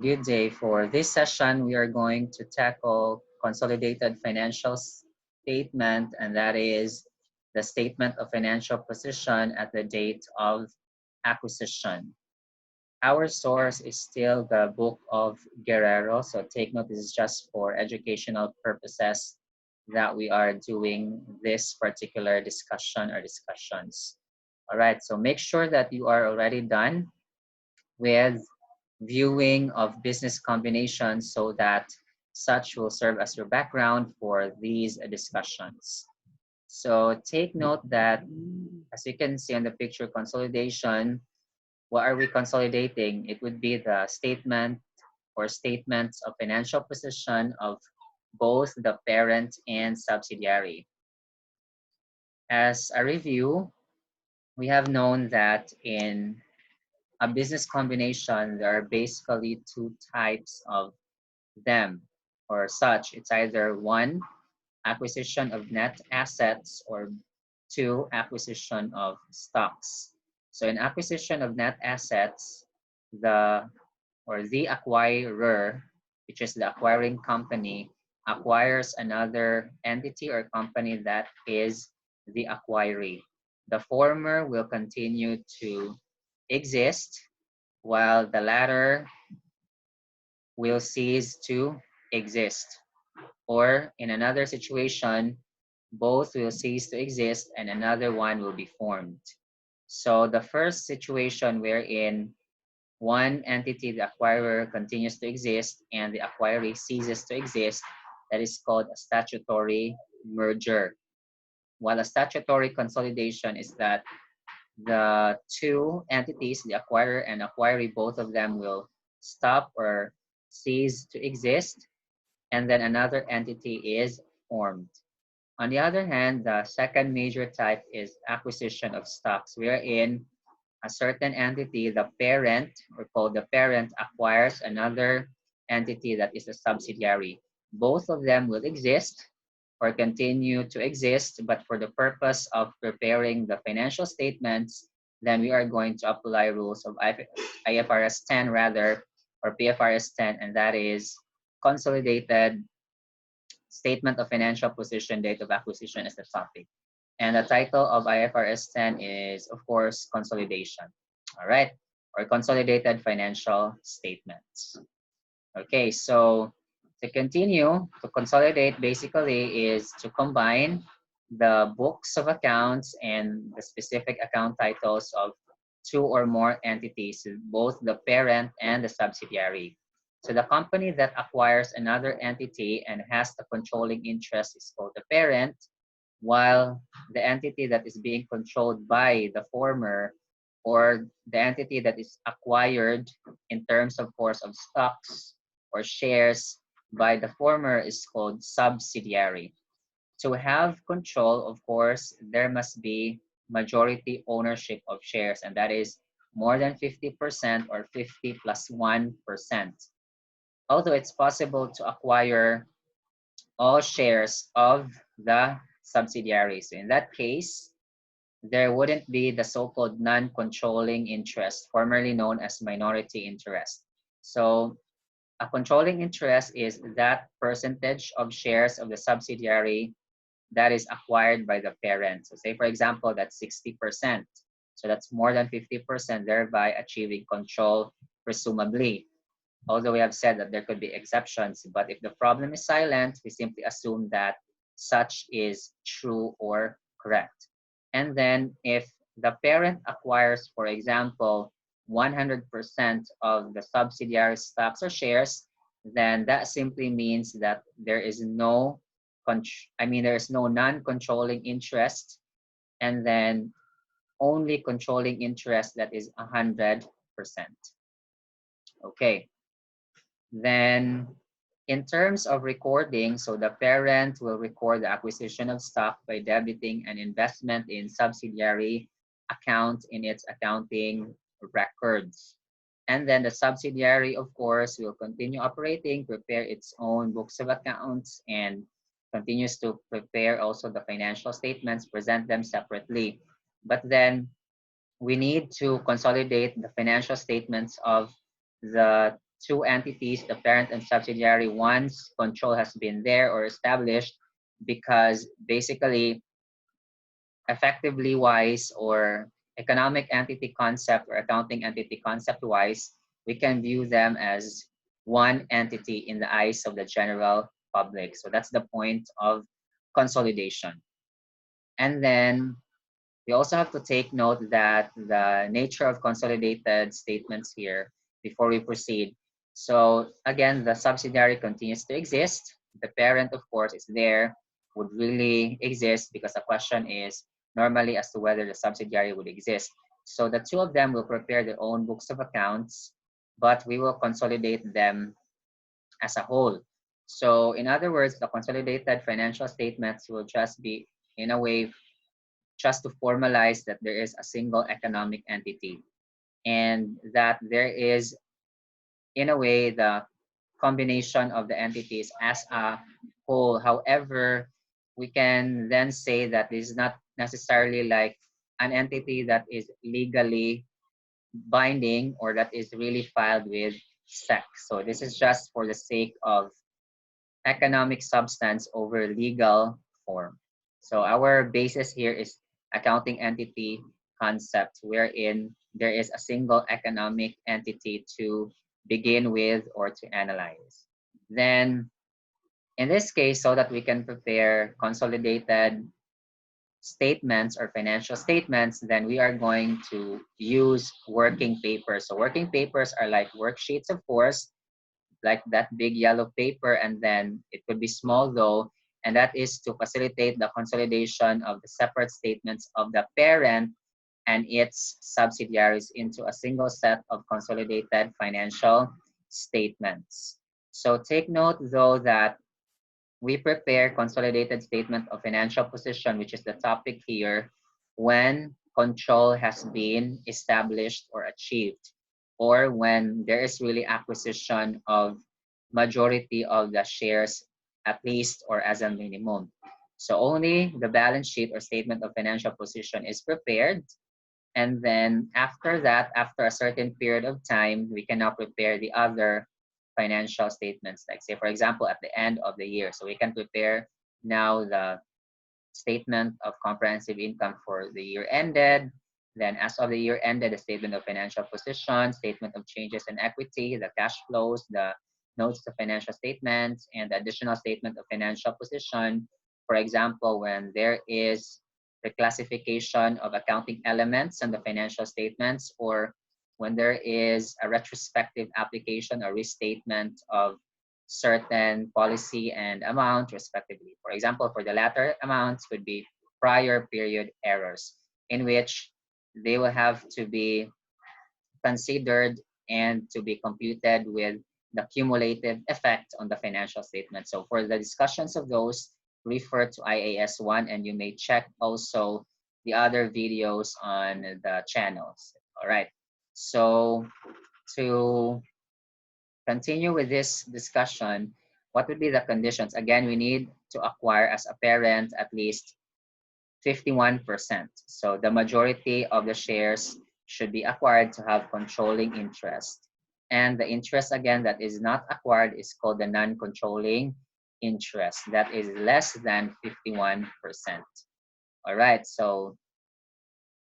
Good day. For this session, we are going to tackle consolidated financial statement, and that is the statement of financial position at the date of acquisition. Our source is still the book of Guerrero, so take note, this is just for educational purposes that we are doing this particular discussion or discussions. All right, so make sure that you are already done with viewing of business combinations so that such will serve as your background for these discussions. So take note that, as you can see on the picture, consolidation, what are we consolidating? It would be the statement or statements of financial position of both the parent and subsidiary. As a review, we have known that in a business combination, there are basically two types of them or such. It's either one, acquisition of net assets, or two, acquisition of stocks. So in acquisition of net assets, the acquirer, which is the acquiring company, acquires another entity or company that is the acquiree. The former will continue to exist while the latter will cease to exist. Or in another situation, both will cease to exist and another one will be formed. So the first situation wherein one entity, the acquirer, continues to exist and the acquiree ceases to exist, that is called a statutory merger. While a statutory consolidation is that the two entities, the acquirer and acquiree, both of them will stop or cease to exist, and then another entity is formed. On the other hand, the second major type is acquisition of stocks, wherein a certain entity, the parent, or called the parent, acquires another entity that is a subsidiary. Both of them will exist or continue to exist, but for the purpose of preparing the financial statements, then we are going to apply rules of IFRS 10 rather, or PFRS 10, and that is consolidated statement of financial position, date of acquisition as the topic. And the title of IFRS 10 is, of course, consolidation. All right, or consolidated financial statements. Okay, so to continue, to consolidate basically is to combine the books of accounts and the specific account titles of two or more entities, both the parent and the subsidiary. So the company that acquires another entity and has the controlling interest is called the parent, while the entity that is being controlled by the former, or the entity that is acquired in terms, of course, of stocks or shares by the former, is called subsidiary. To have control, of course, there must be majority ownership of shares, and that is more than 50% or 50 plus 1%. Although it's possible to acquire all shares of the subsidiary. So in that case, there wouldn't be the so-called non-controlling interest, formerly known as minority interest. So a controlling interest is that percentage of shares of the subsidiary that is acquired by the parent. So say, for example, that's 60%. So that's more than 50%, thereby achieving control, presumably. Although we have said that there could be exceptions, but if the problem is silent, we simply assume that such is true or correct. And then if the parent acquires, for example, 100% of the subsidiary stocks or shares, then that simply means that there is no there is no non-controlling interest, and then only controlling interest that is 100%. Okay. Then in terms of recording, so the parent will record the acquisition of stock by debiting an investment in subsidiary account in its accounting records. And then the subsidiary, of course, will continue operating, prepare its own books of accounts, and continues to prepare also the financial statements, present them separately. But then we need to consolidate the financial statements of the two entities, the parent and subsidiary, once control has been there or established, because basically, effectively wise or economic entity concept or accounting entity concept wise, we can view them as one entity in the eyes of the general public. So that's the point of consolidation. And then we also have to take note that the nature of consolidated statements here before we proceed. So again, the subsidiary continues to exist. The parent, of course, is there, would really exist, because the question is normally as to whether the subsidiary would exist. So the two of them will prepare their own books of accounts, but we will consolidate them as a whole. So in other words, the consolidated financial statements will just be, in a way, just to formalize that there is a single economic entity and that there is, in a way, the combination of the entities as a whole. However, we can then say that this is not necessarily like an entity that is legally binding or that is really filed with SEC. So this is just for the sake of economic substance over legal form. So our basis here is accounting entity concept, wherein there is a single economic entity to begin with or to analyze. Then in this case, so that we can prepare consolidated statements or financial statements, then we are going to use working papers. So working papers are like worksheets, of course, like that big yellow paper, and then it could be small though, and that is to facilitate the consolidation of the separate statements of the parent and its subsidiaries into a single set of consolidated financial statements. So take note though that we prepare consolidated statement of financial position, which is the topic here, when control has been established or achieved, or when there is really acquisition of majority of the shares, at least or as a minimum. So only the balance sheet or statement of financial position is prepared. And then after that, after a certain period of time, we can now prepare the other financial statements, like say, for example, at the end of the year. So we can prepare now the statement of comprehensive income for the year ended. Then as of the year ended, the statement of financial position, statement of changes in equity, the cash flows, the notes to financial statements, and the additional statement of financial position. For example, when there is reclassification of accounting elements in the financial statements, or when there is a retrospective application or restatement of certain policy and amount respectively. For example, for the latter amounts would be prior period errors, in which they will have to be considered and to be computed with the cumulative effect on the financial statement. So for the discussions of those, refer to IAS 1, and you may check also the other videos on the channels. All right. So to continue with this discussion, what would be the conditions? Again, we need to acquire as a parent at least 51%. So the majority of the shares should be acquired to have controlling interest. And the interest, again, that is not acquired is called the non-controlling interest. That is less than 51%. All right, so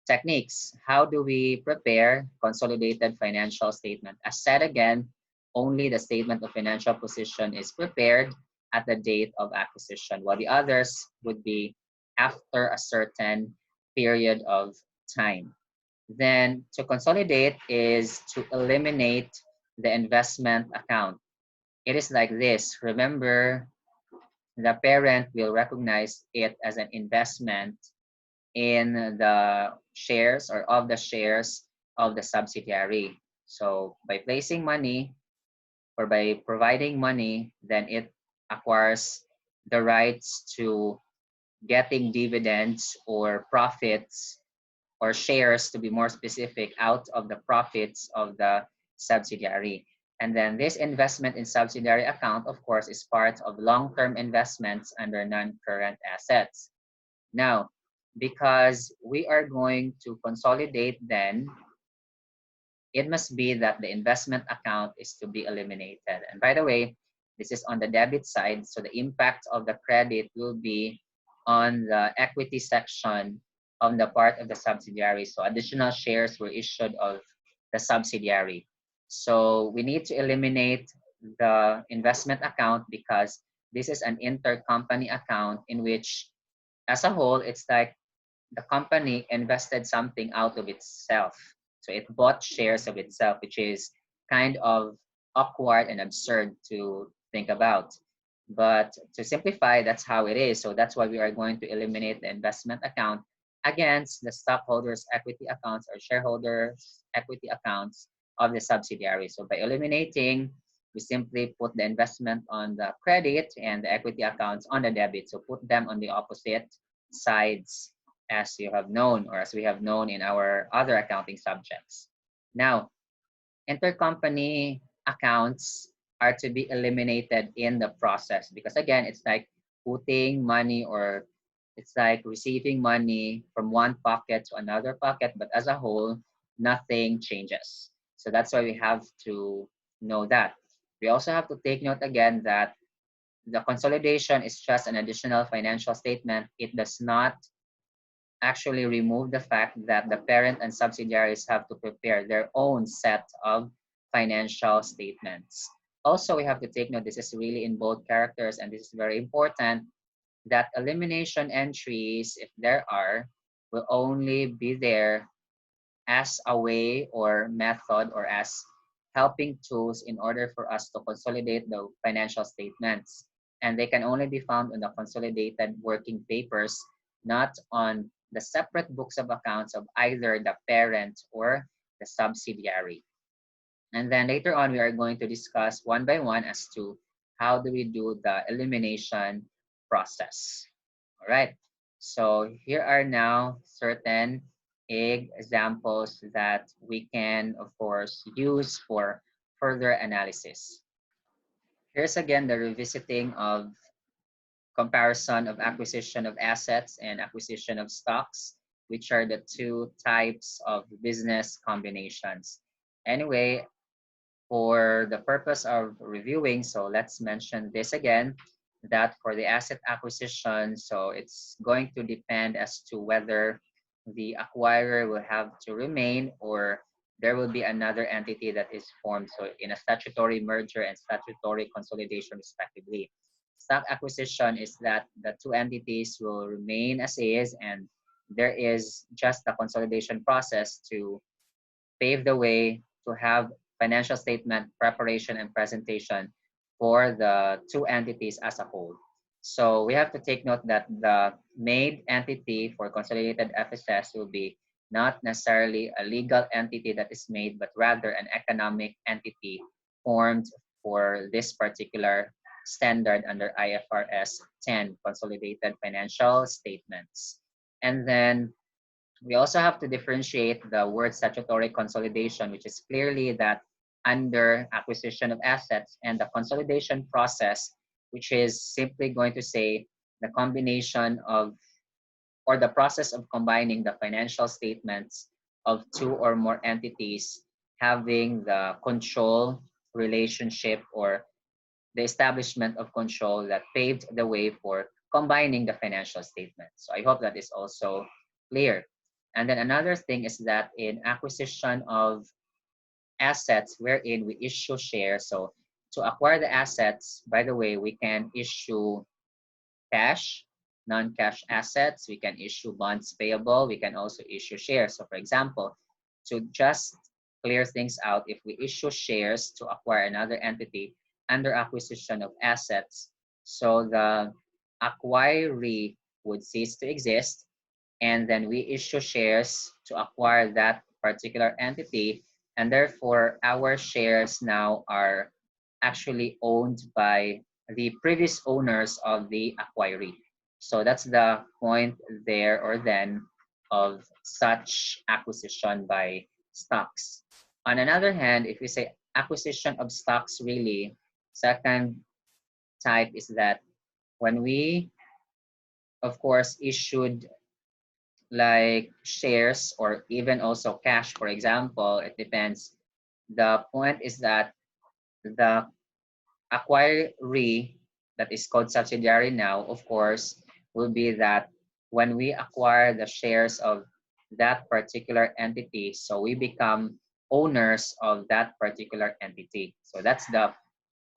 techniques. How do we prepare consolidated financial statement? As said again, only the statement of financial position is prepared at the date of acquisition, while the others would be after a certain period of time. Then to consolidate is to eliminate the investment account. It is like this. Remember, the parent will recognize it as an investment in the shares or of the shares of the subsidiary. So by placing money or by providing money, then it acquires the rights to getting dividends or profits or shares, to be more specific, out of the profits of the subsidiary. And then this investment in subsidiary account, of course, is part of long-term investments under non-current assets. Now, because we are going to consolidate then it must be that the investment account is to be eliminated. And by the way, this is on the debit side, so the impact of the credit will be on the equity section on the part of the subsidiary. So additional shares were issued of the subsidiary. So we need to eliminate the investment account because this is an intercompany account in which, as a whole, it's like the company invested something out of itself. So it bought shares of itself, which is kind of awkward and absurd to think about. But to simplify, that's how it is. So that's why we are going to eliminate the investment account against the stockholders' equity accounts or shareholders' equity accounts of the subsidiary. So by eliminating, we simply put the investment on the credit and the equity accounts on the debit. So put them on the opposite sides as you have known or as we have known in our other accounting subjects. Now, intercompany accounts are to be eliminated in the process because again, it's like putting money or it's like receiving money from one pocket to another pocket, but as a whole, nothing changes. So that's why we have to know that. We also have to take note again that the consolidation is just an additional financial statement. It does not actually remove the fact that the parent and subsidiaries have to prepare their own set of financial statements. Also, we have to take note, this is really in bold characters, and this is very important, that elimination entries, if there are, will only be there as a way or method or as helping tools in order for us to consolidate the financial statements. And they can only be found on the consolidated working papers, not on the separate books of accounts of either the parent or the subsidiary. And then later on, we are going to discuss one by one as to how do we do the elimination process. All right. So here are now certain examples that we can, of course, use for further analysis. Here's again the revisiting of comparison of acquisition of assets and acquisition of stocks, which are the two types of business combinations. Anyway, for the purpose of reviewing, so let's mention this again, that for the asset acquisition, so it's going to depend as to whether the acquirer will have to remain or there will be another entity that is formed. So in a statutory merger and statutory consolidation respectively. Stock acquisition is that the two entities will remain as is and there is just a consolidation process to pave the way to have financial statement preparation and presentation for the two entities as a whole. So we have to take note that the made entity for consolidated FSS will be not necessarily a legal entity that is made, but rather an economic entity formed for this particular standard under IFRS 10, Consolidated Financial Statements. And then we also have to differentiate the word statutory consolidation, which is clearly that under acquisition of assets, and the consolidation process, which is simply going to say the combination of or the process of combining the financial statements of two or more entities having the control relationship or the establishment of control that paved the way for combining the financial statements. So I hope that is also clear. And then another thing is that in acquisition of assets wherein we issue shares, so to acquire the assets, by the way, we can issue cash, non-cash assets, we can issue bonds payable, we can also issue shares. So for example, to just clear things out, if we issue shares to acquire another entity under acquisition of assets, so the acquiree would cease to exist, and then we issue shares to acquire that particular entity, and therefore our shares now are actually owned by the previous owners of the acquiree. So that's the point there or then of such acquisition by stocks. On another hand, if we say acquisition of stocks, really, second type is that when we, of course, issued like shares or even also cash, for example, it depends. The point is that the acquiree, that is called subsidiary now, of course, will be that when we acquire the shares of that particular entity, so we become owners of that particular entity. So that's the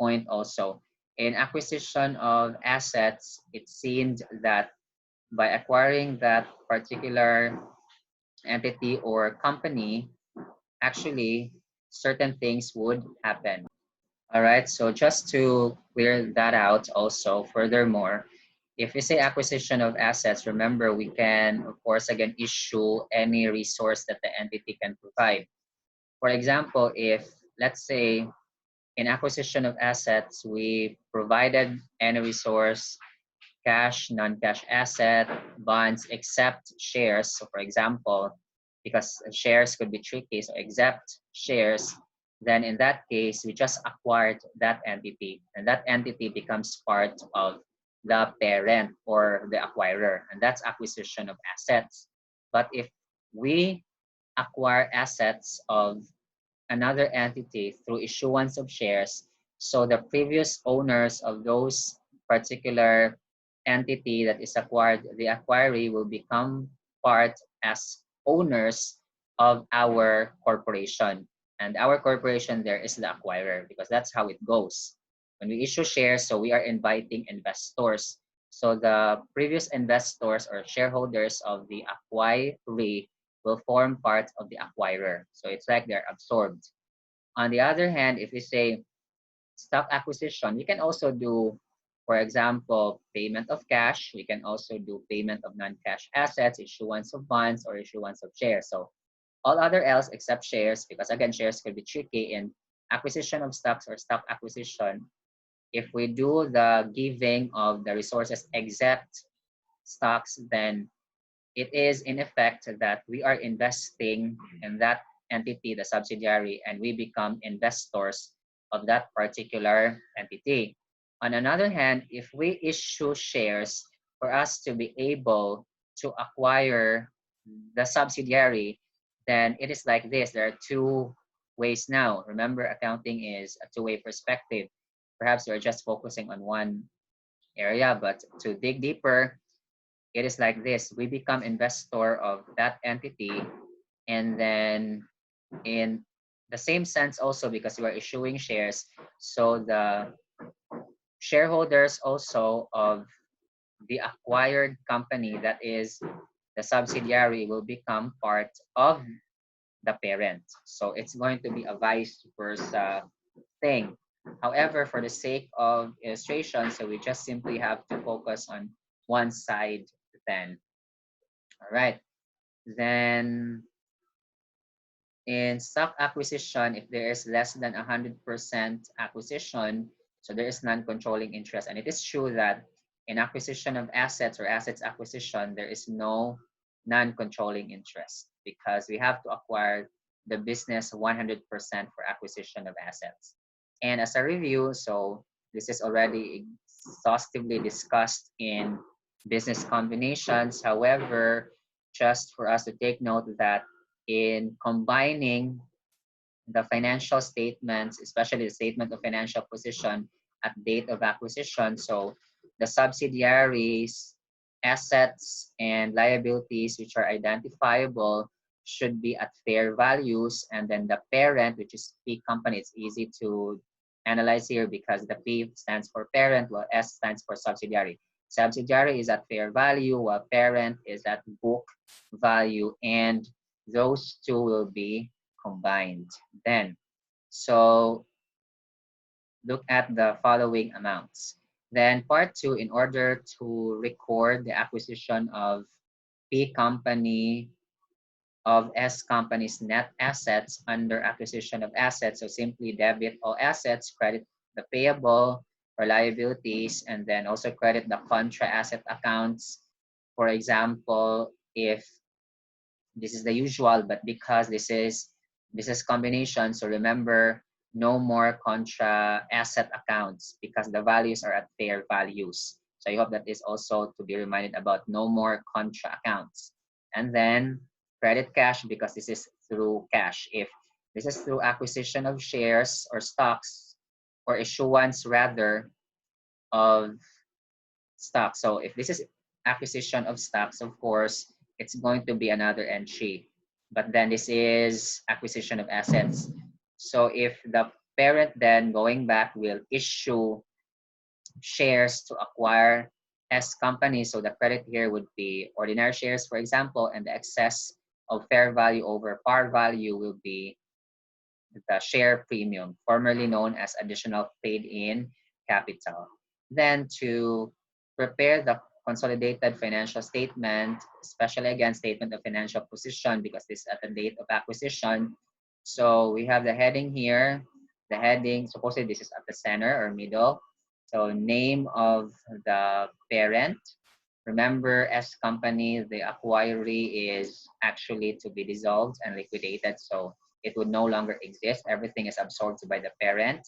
point also. In acquisition of assets, it seemed that by acquiring that particular entity or company, actually certain things would happen. All right, so just to clear that out also, furthermore, if we say acquisition of assets, remember we can, of course, again, issue any resource that the entity can provide. For example, if, let's say, in acquisition of assets, we provided any resource, cash, non-cash asset, bonds, except shares. So for example, because shares could be tricky, so except shares, then in that case, we just acquired that entity, and that entity becomes part of the parent or the acquirer, and that's acquisition of assets. But if we acquire assets of another entity through issuance of shares. So the previous owners of those particular entity that is acquired, the acquiree will become part as owners of our corporation. And our corporation there is the acquirer because that's how it goes. When we issue shares, so we are inviting investors. So the previous investors or shareholders of the acquiree will form part of the acquirer. So it's like they're absorbed. On the other hand, if we say stock acquisition, we can also do, for example, payment of cash. We can also do payment of non-cash assets, issuance of bonds, or issuance of shares. So all other else except shares, because again, shares could be tricky in acquisition of stocks or stock acquisition. If we do the giving of the resources except stocks, then it is in effect that we are investing in that entity, the subsidiary, and we become investors of that particular entity. On another hand, if we issue shares for us to be able to acquire the subsidiary, then it is like this. There are two ways now. Remember, accounting is a two-way perspective. Perhaps you're just focusing on one area, but to dig deeper, it is like this. We become investor of that entity, and then in the same sense also, because we are issuing shares, so the shareholders also of the acquired company, that is the subsidiary, will become part of the parent. So it's going to be a vice versa thing. However, for the sake of illustration, so we just simply have to focus on one side then. All right. Then in stock acquisition, if there is less than 100% acquisition, so there is non-controlling interest. And it is true that in acquisition of assets or assets acquisition, there is no non-controlling interest because we have to acquire the business 100% for acquisition of assets. And as a review, so this is already exhaustively discussed in business combinations. However, just for us to take note that in combining the financial statements, especially the statement of financial position at date of acquisition. So the subsidiaries, assets, and liabilities which are identifiable should be at fair values. And then the parent, which is P company, it's easy to analyze here because the P stands for parent, while S stands for subsidiary. Subsidiary is at fair value, while parent is at book value, and those two will be combined. Then, so look at the following amounts. Then part two, in order to record the acquisition of P company of S company's net assets under acquisition of assets. So simply debit all assets, credit the payable or liabilities, and then also credit the contra asset accounts. For example, if this is the usual, but because this is business combination, so remember, no more contra asset accounts because the values are at fair values. So I hope that is also to be reminded about no more contra accounts. And then credit cash because this is through cash. If This is through acquisition of shares or stocks, or issuance rather of stock. So if this is acquisition of stocks, of course, it's going to be another entry. But then this is acquisition of assets. So if the parent then going back will issue shares to acquire S company, so the credit here would be ordinary shares, for example, and the excess of fair value over par value will be the share premium, formerly known as additional paid-in capital. Then to prepare the consolidated financial statement, especially again statement of financial position because this is at the date of acquisition. So we have the heading here. The heading, supposedly this is at the center or middle. So name of the parent. Remember, S company, the acquiree is actually to be dissolved and liquidated. So it would no longer exist. Everything is absorbed by the parent.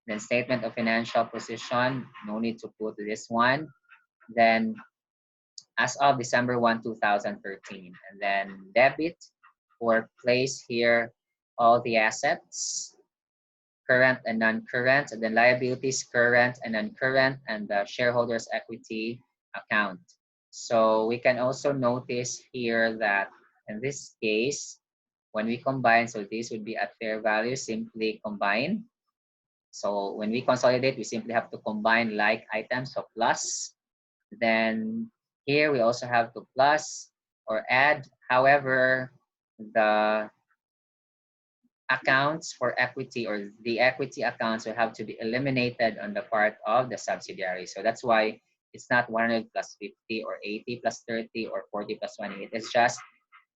Then statement of financial position, no need to put this one. Then as of December 1, 2013. And then debit or place here all the assets, current and non-current, and then liabilities, current and non-current, and the shareholders' equity account. So we can also notice here that in this case, when we combine, so this would be at fair value, simply combine. So when we consolidate, we simply have to combine like items, so plus. Then here we also have to plus or add. However, the accounts for equity or the equity accounts will have to be eliminated on the part of the subsidiary. So that's why it's not 100 plus 50 or 80 plus 30 or 40 plus 20. It's just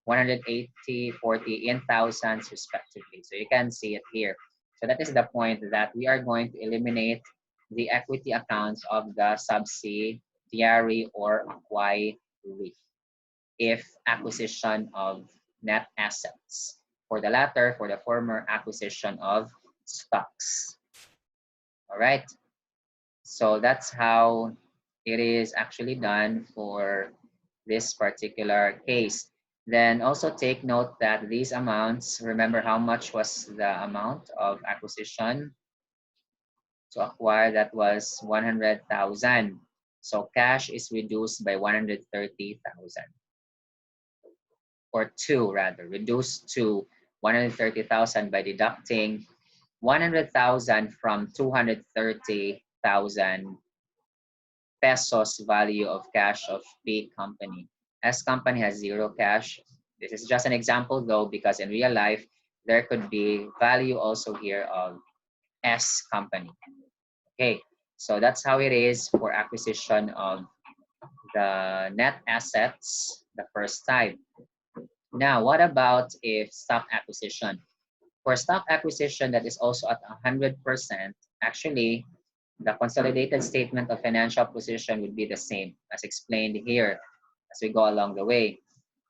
180, 40 in thousands respectively. So you can see it here. So that is the point that we are going to eliminate the equity accounts of the subsidiary or acquiree if acquisition of net assets. For the latter, for the former, acquisition of stocks. All right. So that's how it is actually done for this particular case. Then also take note that these amounts, remember how much was the amount of acquisition to acquire? That was 100,000. So cash is reduced by 130,000 or two rather, reduced to 130,000 by deducting 100,000 from 230,000 pesos value of cash of B company. S company has zero cash. This is just an example though, because in real life, there could be value also here of S company. Okay, so that's how it is for acquisition of the net assets the first time. Now, what about if stock acquisition? For stock acquisition that is also at 100%, actually, the consolidated statement of financial position would be the same as explained here as we go along the way.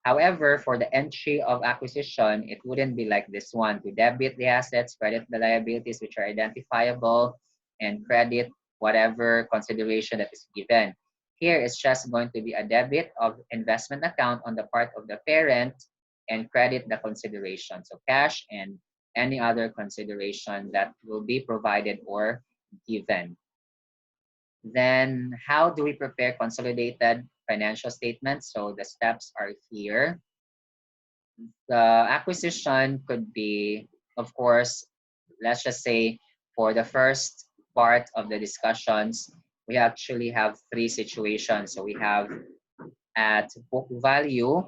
However, for the entry of acquisition, it wouldn't be like this one. To debit the assets, credit the liabilities which are identifiable, and credit whatever consideration that is given. Here, it's just going to be a debit of investment account on the part of the parent and credit the consideration. So cash and any other consideration that will be provided or given. Then how do we prepare consolidated financial statements? So the steps are here. The acquisition could be, of course, let's just say for the first part of the discussions, we actually have three situations. So we have at book value,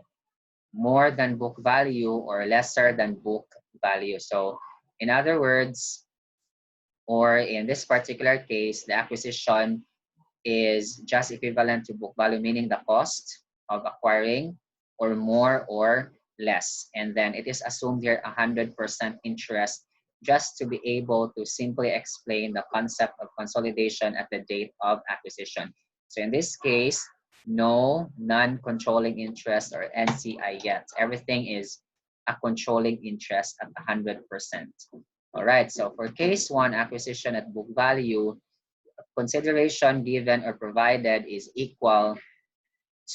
more than book value, or lesser than book value. So in other words, or in this particular case, the acquisition is just equivalent to book value, meaning the cost of acquiring, or more or less. And then it is assumed here 100% interest just to be able to simply explain the concept of consolidation at the date of acquisition. So in this case, no non-controlling interest or NCI yet. Everything is a controlling interest at 100%. All right, so for case one, acquisition at book value, consideration given or provided is equal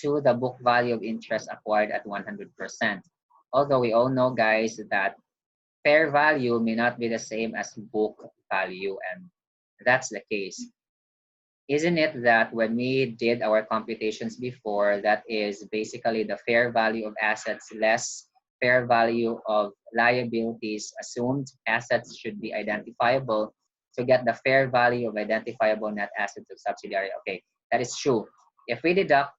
to the book value of interest acquired at 100%. Although we all know, guys, that fair value may not be the same as book value, and that's the case. Isn't it that when we did our computations before, that is basically the fair value of assets less fair value of liabilities, assumed assets should be identifiable to get the fair value of identifiable net assets of subsidiary. Okay, that is true. If we deduct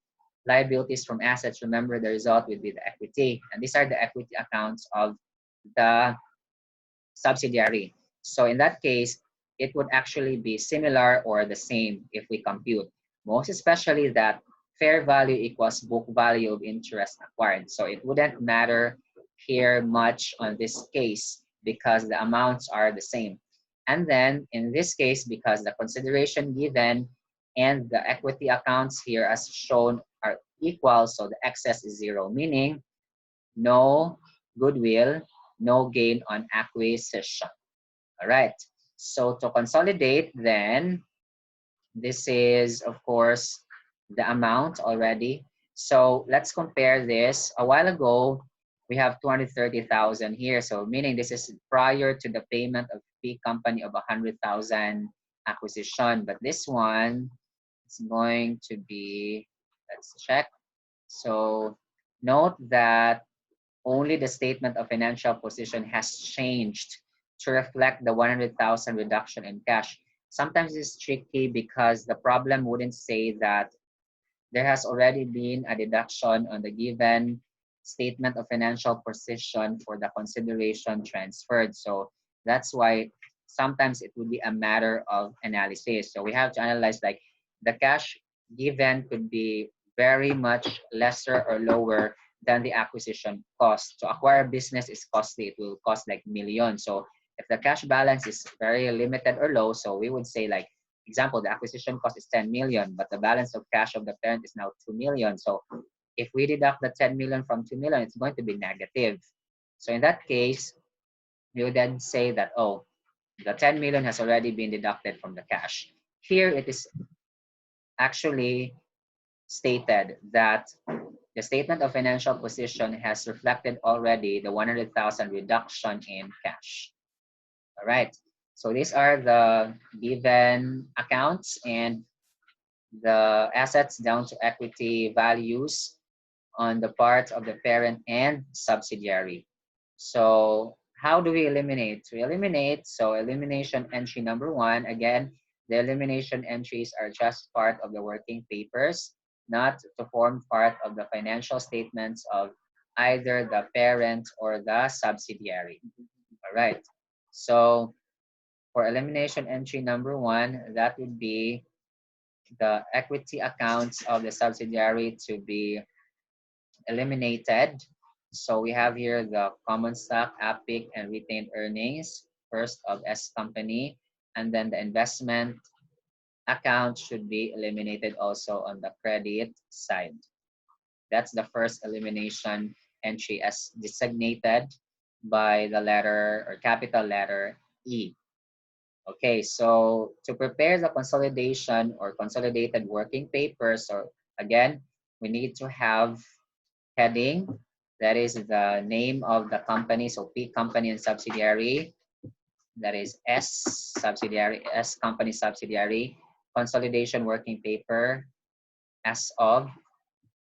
liabilities from assets, remember the result would be the equity, and these are the equity accounts of the subsidiary. So in that case, it would actually be similar or the same if we compute. Most especially that fair value equals book value of interest acquired. So it wouldn't matter here much on this case because the amounts are the same. And then in this case, because the consideration given and the equity accounts here as shown are equal, so the excess is zero, meaning no goodwill, no gain on acquisition. All right. So to consolidate, then this is, of course, the amount already. So let's compare this. A while ago, we have 230,000 here. So meaning this is prior to the payment of fee company of 100,000 acquisition. But this one is going to be, let's check. So note that only the statement of financial position has changed to reflect the 100,000 reduction in cash. Sometimes it's tricky because the problem wouldn't say that there has already been a deduction on the given statement of financial position for the consideration transferred. So that's why sometimes it would be a matter of analysis. So we have to analyze like the cash given could be very much lesser or lower than the acquisition cost. To acquire a business is costly. It will cost like millions. So if the cash balance is very limited or low, so we would say like example, the acquisition cost is 10 million, but the balance of cash of the parent is now 2 million. So if we deduct the 10 million from 2 million, it's going to be negative. So in that case, we would then say that, oh, the 10 million has already been deducted from the cash. Here it is actually stated that the statement of financial position has reflected already the 100,000 reduction in cash. All right. So these are the given accounts and the assets down to equity values on the part of the parent and subsidiary. So how do we eliminate? We eliminate, so elimination entry number one, again, the elimination entries are just part of the working papers, not to form part of the financial statements of either the parent or the subsidiary. All right. So for elimination entry number one, that would be the equity accounts of the subsidiary to be eliminated. So we have here the common stock, APIC, and retained earnings, first of S company, and then the investment account should be eliminated also on the credit side. That's the first elimination entry as designated by the letter or capital letter E. Okay, so to prepare the consolidation or consolidated working papers, so again, we need to have heading, that is the name of the company, so P company and subsidiary, that is S subsidiary, S company subsidiary, consolidation working paper as of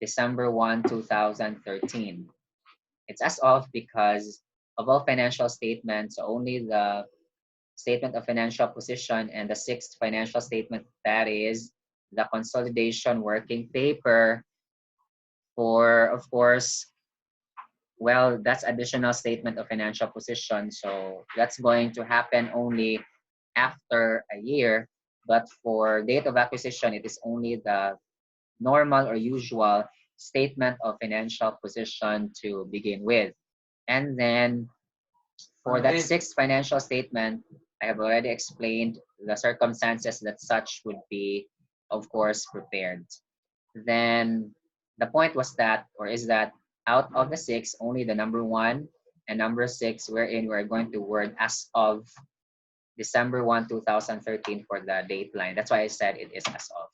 December 1, 2013. It's as of because of all financial statements, only the statement of financial position and the sixth financial statement, that is the consolidation working paper for, of course, well, that's additional statement of financial position. So that's going to happen only after a year. But for date of acquisition, it is only the normal or usual statement of financial position to begin with. And then for that sixth financial statement, I have already explained the circumstances that such would be, of course, prepared. Then the point was that, or is that, out of the six, only the number one and number six, wherein we're going to word as of December 1, 2013 for the date line. That's why I said it is as of.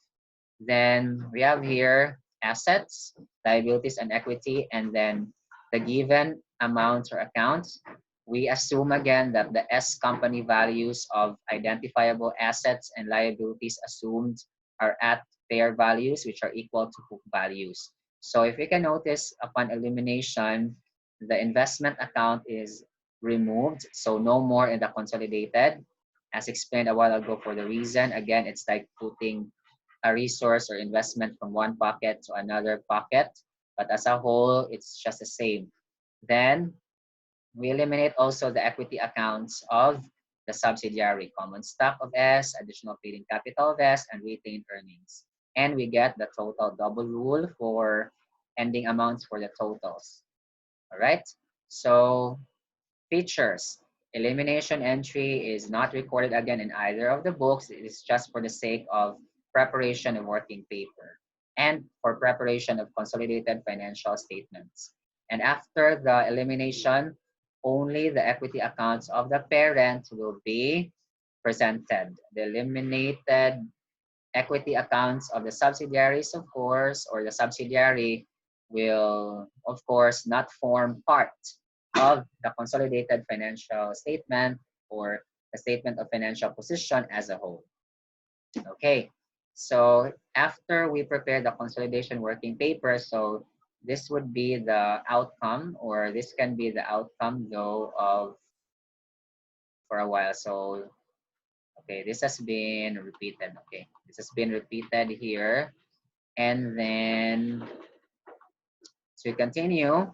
Then we have here assets, liabilities, and equity, and then the given amounts or accounts. We assume again that the S company values of identifiable assets and liabilities assumed are at fair values, which are equal to book values. So if you can notice, upon elimination, the investment account is removed, so no more in the consolidated. As explained a while ago, for the reason, again, it's like putting a resource or investment from one pocket to another pocket, but as a whole, it's just the same. Then we eliminate also the equity accounts of the subsidiary, common stock of S, additional paid-in capital of S, and retained earnings. And we get the total double rule for ending amounts for the totals. All right. So features. Elimination entry is not recorded again in either of the books. It is just for the sake of preparation of working paper and for preparation of consolidated financial statements. And after the elimination, only the equity accounts of the parent will be presented. The eliminated equity accounts of the subsidiaries, of course, or the subsidiary will, of course, not form part of the consolidated financial statement or the statement of financial position as a whole. Okay, so after we prepare the consolidation working paper, so this would be the outcome, or this can be the outcome though of for a while. So okay, this has been repeated. Okay, this has been repeated here. And then to continue,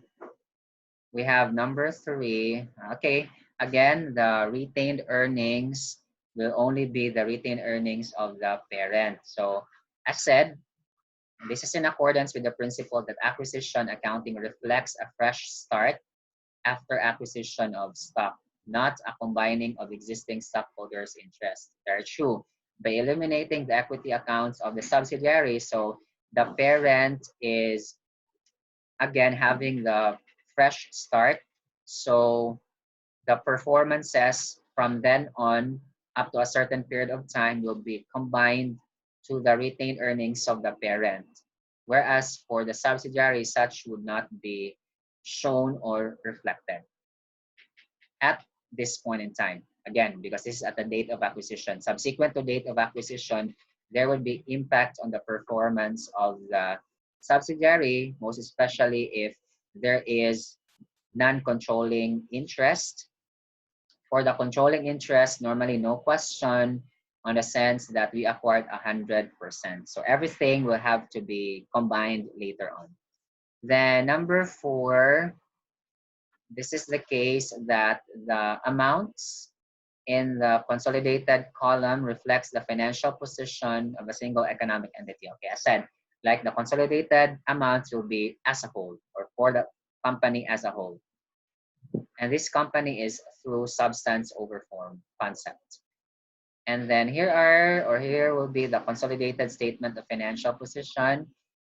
we have number 3. Okay, again, the retained earnings will only be the retained earnings of the parent. So as said, this is in accordance with the principle that acquisition accounting reflects a fresh start after acquisition of stock, not a combining of existing stockholders' interests. Very true. By eliminating the equity accounts of the subsidiary, so the parent is again having the fresh start. So the performances from then on up to a certain period of time will be combined to the retained earnings of the parent. Whereas for the subsidiary, such would not be shown or reflected at this point in time. Again, because this is at the date of acquisition. Subsequent to date of acquisition, there will be impact on the performance of the subsidiary, most especially if there is non-controlling interest. For the controlling interest, normally no question on the sense that we acquired 100%. So everything will have to be combined later on. Then number 4, this is the case that the amounts in the consolidated column reflects the financial position of a single economic entity. Okay, I said, like the consolidated amounts will be as a whole or for the company as a whole. And this company is through substance over form concept. And then here will be the consolidated statement of financial position.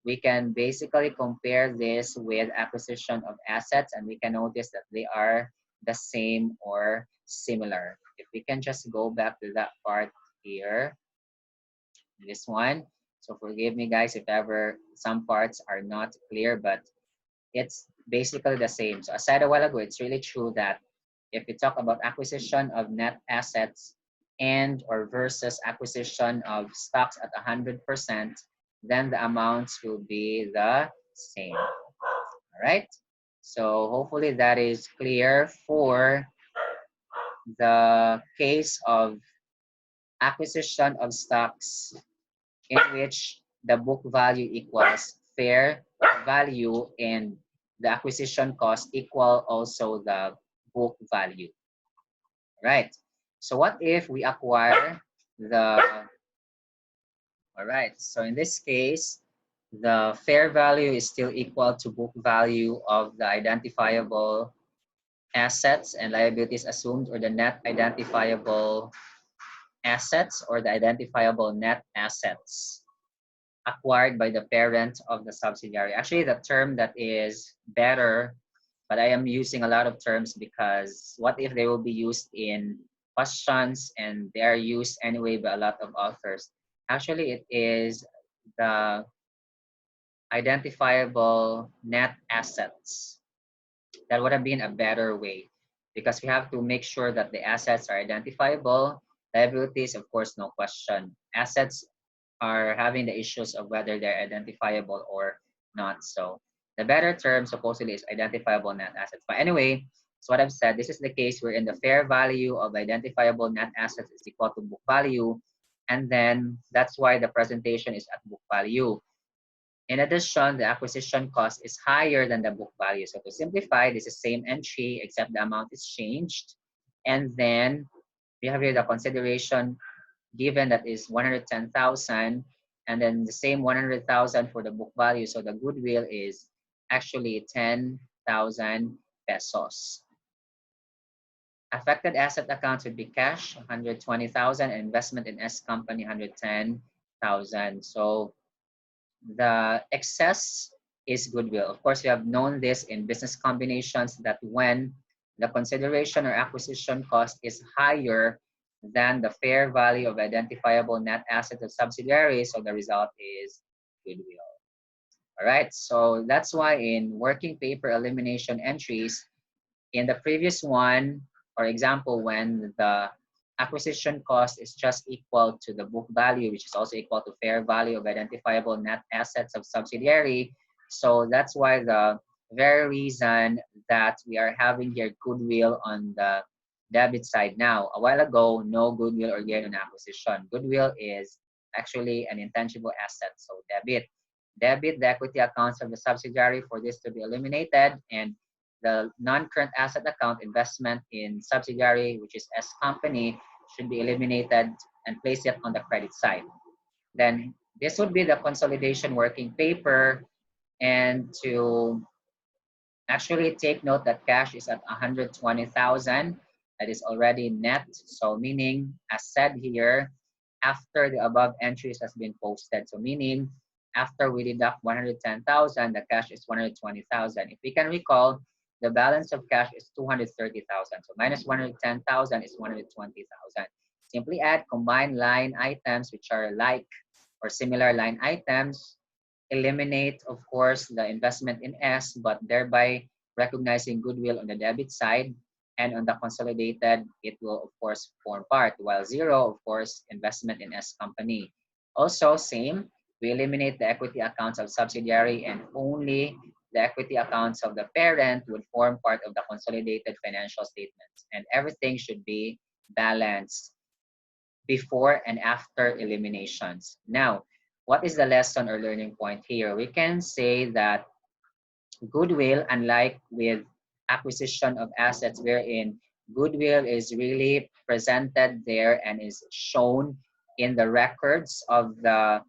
We can basically compare this with acquisition of assets, and we can notice that they are the same or similar. If we can just go back to that part here, this one. So forgive me guys if ever some parts are not clear, but it's basically the same. So I said a while ago, it's really true that if we talk about acquisition of net assets and or versus acquisition of stocks at 100%, then the amounts will be the same. All right. So hopefully that is clear for the case of acquisition of stocks in which the book value equals fair value and the acquisition cost equal also the book value. Right. So what if we acquire the, all right, so in this case, the fair value is still equal to book value of the identifiable assets and liabilities assumed, or the net identifiable assets or the identifiable net assets acquired by the parent of the subsidiary. Actually, the term that is better, but I am using a lot of terms because what if they will be used in questions and they are used anyway by a lot of authors? Actually, it is the identifiable net assets. That would have been a better way because we have to make sure that the assets are identifiable. Liabilities, of course, no question. Assets are having the issues of whether they're identifiable or not. So the better term supposedly is identifiable net assets. But anyway, so what I've said, this is the case wherein the fair value of identifiable net assets is equal to book value. And then that's why the presentation is at book value. In addition, the acquisition cost is higher than the book value. So to simplify, this is same entry except the amount is changed. And then we have here the consideration given that is 110,000, and then the same 100,000 for the book value. So the goodwill is actually 10,000 pesos. Affected asset accounts would be cash, 120,000, and investment in S company, 110,000. So the excess is goodwill. Of course, we have known this in business combinations that when the consideration or acquisition cost is higher than the fair value of identifiable net assets of subsidiaries, so the result is goodwill. All right, so that's why in working paper elimination entries, in the previous one, for example, when the acquisition cost is just equal to the book value, which is also equal to fair value of identifiable net assets of subsidiary. So that's why the very reason that we are having here goodwill on the debit side now. A while ago, no goodwill or gain on acquisition. Goodwill is actually an intangible asset, so debit. Debit the equity accounts of the subsidiary for this to be eliminated, and the non-current asset account investment in subsidiary, which is S company, should be eliminated and place it on the credit side. Then this would be the consolidation working paper. And to actually take note that cash is at 120,000. That is already net. So meaning, as said here, after the above entries has been posted. So meaning, after we deduct 110,000, the cash is 120,000. If we can recall, the balance of cash is 230,000. So minus 110,000 is 120,000. Simply add combined line items, which are like or similar line items. Eliminate, of course, the investment in S, but thereby recognizing goodwill on the debit side. And on the consolidated, it will, of course, form part, while zero, of course, investment in S company. Also, same, we eliminate the equity accounts of subsidiary, and only the equity accounts of the parent would form part of the consolidated financial statements. And everything should be balanced before and after eliminations. Now, what is the lesson or learning point here? We can say that goodwill, unlike with acquisition of assets, wherein goodwill is really presented there and is shown in the records of the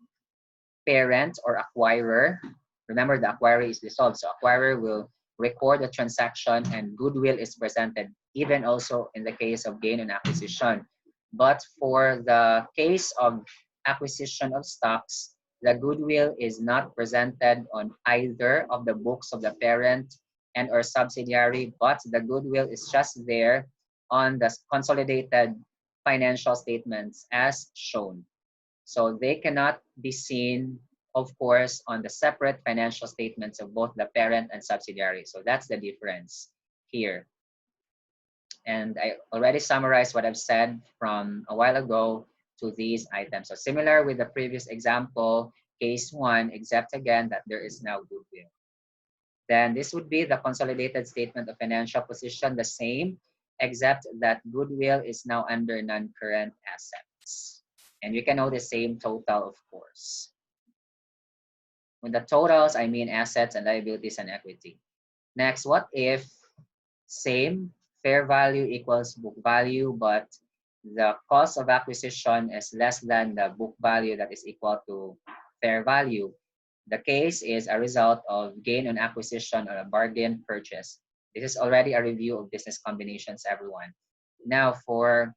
parent or acquirer. Remember, the acquirer is dissolved, so acquirer will record the transaction and goodwill is presented, even also in the case of gain on acquisition. But for the case of acquisition of stocks, the goodwill is not presented on either of the books of the parent and or subsidiary, but the goodwill is just there on the consolidated financial statements as shown. So they cannot be seen, of course, on the separate financial statements of both the parent and subsidiary. So that's the difference here. And I already summarized what I've said from a while ago to these items. So similar with the previous example, case one, except again that there is now goodwill. Then this would be the consolidated statement of financial position, the same, except that goodwill is now under non-current assets. And you can know the same total, of course. With the totals, I mean assets and liabilities and equity. Next, what if same fair value equals book value, but the cost of acquisition is less than the book value that is equal to fair value? The case is a result of gain on acquisition or a bargain purchase. This is already a review of business combinations, everyone. Now for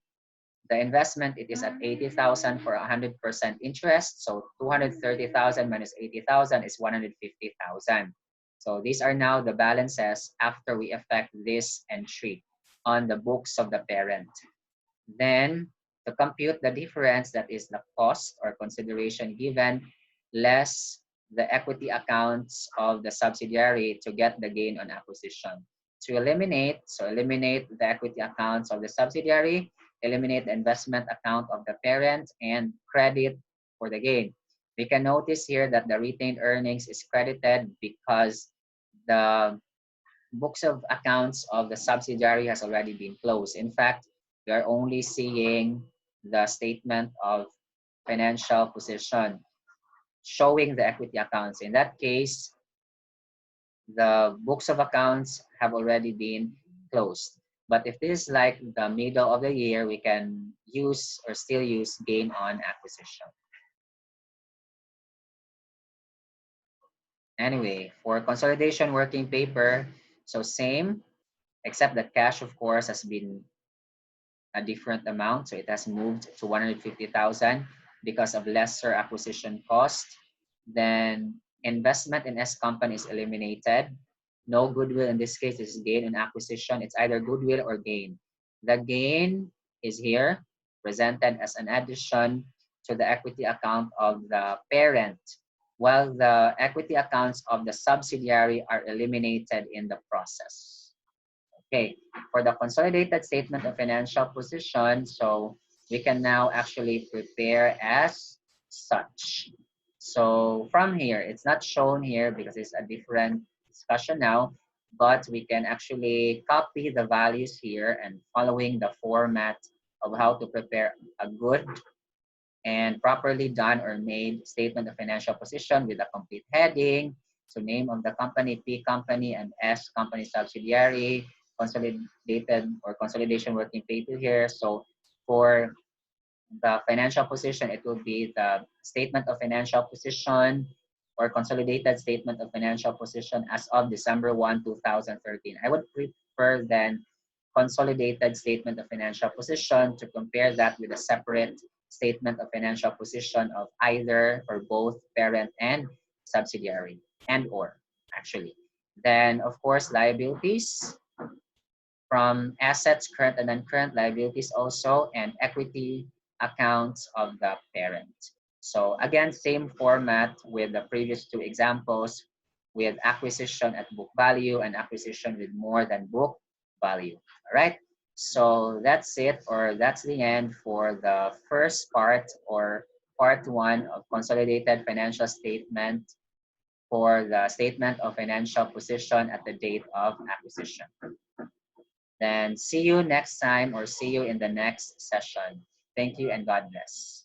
the investment, it is at 80,000 for 100% interest. So 230,000 minus 80,000 is 150,000. So these are now the balances after we effect this entry on the books of the parent. Then to compute the difference, that is the cost or consideration given less the equity accounts of the subsidiary to get the gain on acquisition. to eliminate, so eliminate the equity accounts of the subsidiary, eliminate the investment account of the parent, and credit for the gain. We can notice here that the retained earnings is credited because the books of accounts of the subsidiary has already been closed. In fact, we are only seeing the statement of financial position showing the equity accounts. In that case, the books of accounts have already been closed. But if this is like the middle of the year, we can use or still use gain on acquisition. Anyway, for consolidation working paper, so same, except that cash, of course, has been a different amount. So it has moved to 150,000 because of lesser acquisition cost. Then investment in S company is eliminated. No goodwill in this case is gain in acquisition. It's either goodwill or gain. The gain is here presented as an addition to the equity account of the parent, while the equity accounts of the subsidiary are eliminated in the process. Okay, for the consolidated statement of financial position, so we can now actually prepare as such. So from here, it's not shown here because it's a different discussion now, but we can actually copy the values here and following the format of how to prepare a good and properly done or made statement of financial position with a complete heading. So name of the company, P company, and S company subsidiary, consolidated or consolidation working paper here. So for the financial position, it will be the statement of financial position or consolidated statement of financial position as of December 1, 2013. I would prefer then consolidated statement of financial position to compare that with a separate statement of financial position of either or both parent and subsidiary and or actually. Then of course liabilities from assets, current and non-current liabilities also, and equity accounts of the parent. So again, same format with the previous two examples with acquisition at book value and acquisition with more than book value. All right. So that's it, or that's the end for the first part or part one of consolidated financial statement for the statement of financial position at the date of acquisition. Then see you next time or see you in the next session. Thank you and God bless.